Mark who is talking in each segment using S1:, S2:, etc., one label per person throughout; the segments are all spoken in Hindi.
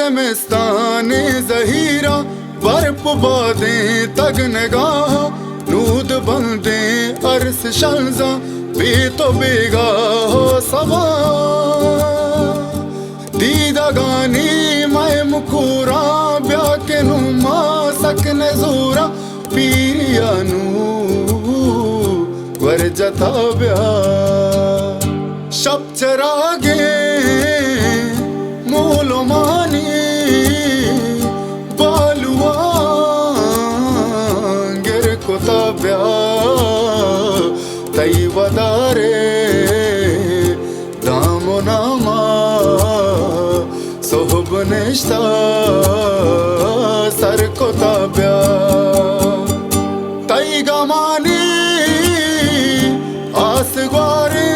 S1: ज़िमिस्तानी ज़हीरा बर्फ बादें तग नगाह नूद बंदे अरस शंजा भी तो बेगा हो सवा दीदा गानी मैं मुखूरा ब्याह के नुमा सकने जोरा पीरिया नू वर जता ब्याह शब चरागे मोलो मानी बालुआ गिर को ताब्या तई वदारे दामो नामा सोहब निश्ता सर को ताब्या तई गमानी आस ग्वारे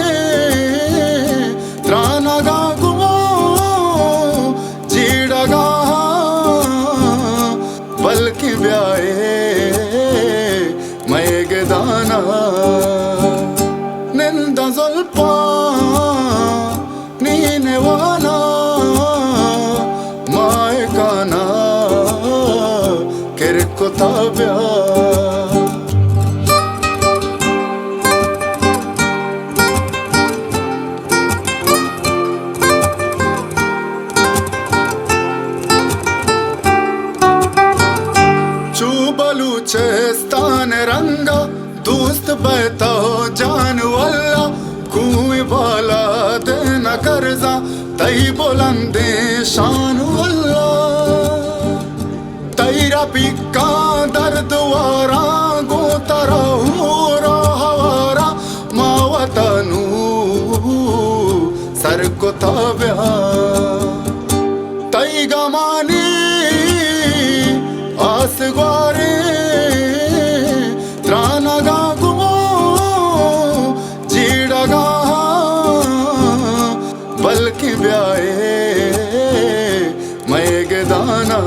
S1: त्राना गागुआ जीड़गा बल्कि ब्याए मैं गदाना निंदा ज़ुल्फा नीने वाना माए काना किरको ताब्या बलूचिस्तान रंगा दोस्त बैठा हो जान वाला कुएं वाला देना कर्जा तई बुलंदे शान वाला तेरा पिका दर्द वारा गोतरा होरा हवारा मावतनू सर को ताब्या तई गमानी आस ग्वारे त्राना गागुआ जीड़गा बल्कि ब्याए मैं गदाना